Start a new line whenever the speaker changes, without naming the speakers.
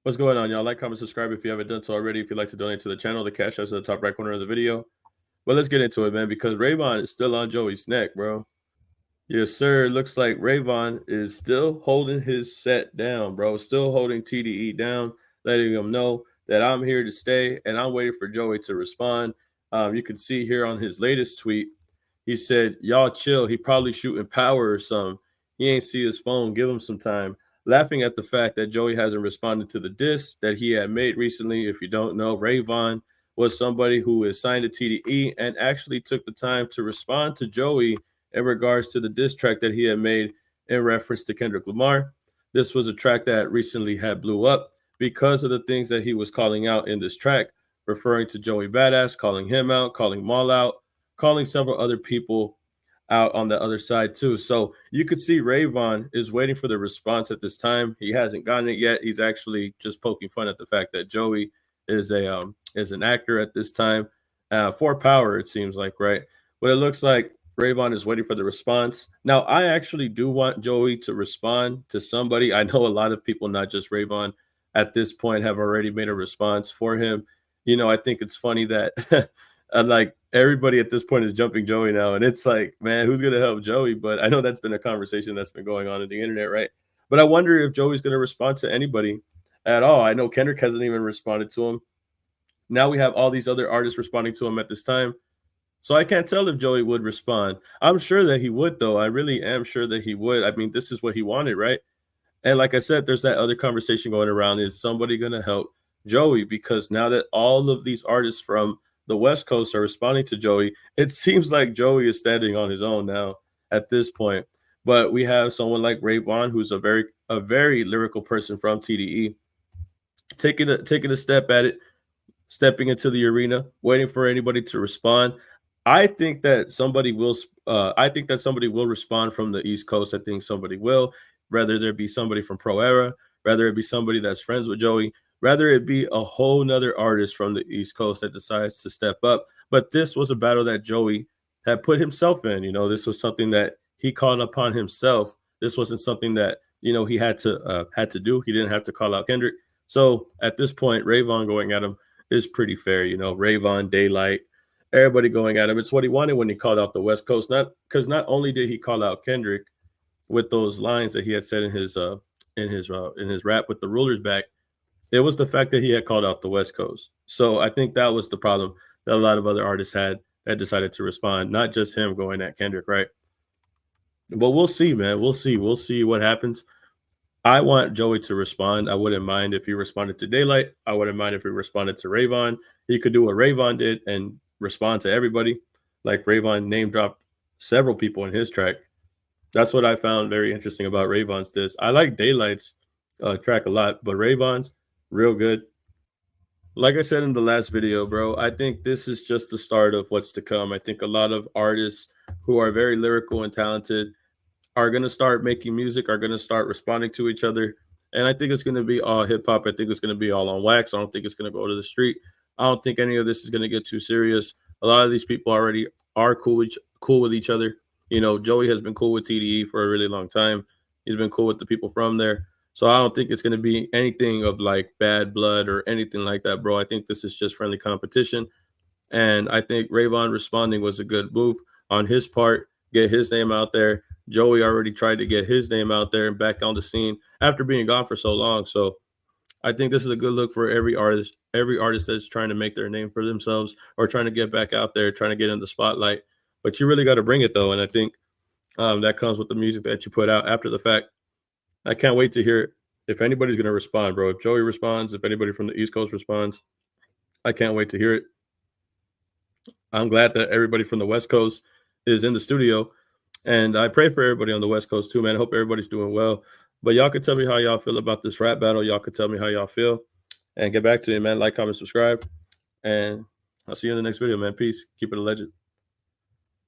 What's going on, y'all? Like, comment, subscribe if you haven't done so already. If you'd like to donate to the channel, the cash app's in the top right corner of the video. But let's get into it, man, because Vaughn is still on Joey's neck, bro. Yes, sir. Looks like Vaughn is still holding his set down, bro. Still holding TDE down, letting him know that I'm here to stay, and I'm waiting for Joey to respond. You can see here on his latest tweet, he said, "Y'all chill. He probably shooting power or something. He ain't see his phone. Give him some time." Laughing at the fact that Joey hasn't responded to the diss that he had made recently. If you don't know, Vaughn was somebody who is signed to TDE and actually took the time to respond to Joey in regards to the diss track that he had made in reference to Kendrick Lamar. This was a track that recently had blew up because of the things that he was calling out in this track, referring to Joey BadA, calling him out, calling Maul out, calling several other people out on the other side too. So you could see Vaughn is waiting for the response at this time. He hasn't gotten it yet. He's actually just poking fun at the fact that Joey is an actor at this time for power, it seems like, right? But it looks like Vaughn is waiting for the response. Now, I actually do want Joey to respond to somebody. I know a lot of people, not just Vaughn, at this point have already made a response for him. You know, I think it's funny that like everybody at this point is jumping Joey now, and it's like, man, who's gonna help Joey? But I know that's been a conversation that's been going on the internet, right? But I wonder if Joey's gonna respond to anybody at all. I know Kendrick hasn't even responded to him. Now we have all these other artists responding to him at this time. So I can't tell if Joey would respond. I'm sure that he would, though. I really am sure that he would. I mean, this is what he wanted, right? And like I said, there's that other conversation going around. Is somebody going to help Joey? Because now that all of these artists from the West Coast are responding to Joey, it seems like Joey is standing on his own now at this point. But we have someone like Vaughn, who's a very lyrical person from TDE, taking a step at it, stepping into the arena, waiting for anybody to respond. I think that somebody will. I think that somebody will respond from the East Coast. I think somebody will, whether there be somebody from Pro Era, whether it be somebody that's friends with Joey, whether it be a whole nother artist from the East Coast that decides to step up. But this was a battle that Joey had put himself in. You know, this was something that he called upon himself. This wasn't something that, you know, he had to do. He didn't have to call out Kendrick. So at this point, Vaughn going at him is pretty fair. You know, Vaughn, Daylight, everybody going at him. It's what he wanted when he called out the West Coast. Not only did he call out Kendrick with those lines that he had said in his rap with the rulers back, it was the fact that he had called out the West Coast. So I think that was the problem that a lot of other artists had that decided to respond, not just him going at Kendrick, right? But we'll see, man. We'll see what happens. I want Joey to respond. I wouldn't mind if he responded to Daylight. I wouldn't mind if he responded to Vaughn. He could do what Vaughn did and respond to everybody. Like Vaughn name dropped several people in his track. That's what I found very interesting about Vaughn's diss. I like Daylight's track a lot, but Vaughn's real good. Like I said in the last video, bro, I think this is just the start of what's to come. I think a lot of artists who are very lyrical and talented are going to start making music, are going to start responding to each other. And I think it's going to be all hip hop. I think it's going to be all on wax. I don't think it's going to go to the street. I don't think any of this is going to get too serious. A lot of these people already are cool with each other. You know, Joey has been cool with TDE for a really long time. He's been cool with the people from there. So I don't think it's going to be anything of like bad blood or anything like that, bro. I think this is just friendly competition. And I think Vaughn responding was a good move on his part, get his name out there. Joey already tried to get his name out there and back on the scene after being gone for so long. So I think this is a good look for every artist that's trying to make their name for themselves or trying to get back out there, trying to get in the spotlight. But you really got to bring it, though. And I think that comes with the music that you put out after the fact. I can't wait to hear if anybody's going to respond, bro. If Joey responds, if anybody from the East Coast responds, I can't wait to hear it. I'm glad that everybody from the West Coast is in the studio. And I pray for everybody on the West Coast too, man. I hope everybody's doing well. But y'all could tell me how y'all feel about this rap battle. Y'all could tell me how y'all feel. And get back to me, man. Like, comment, subscribe. And I'll see you in the next video, man. Peace. Keep it a legend.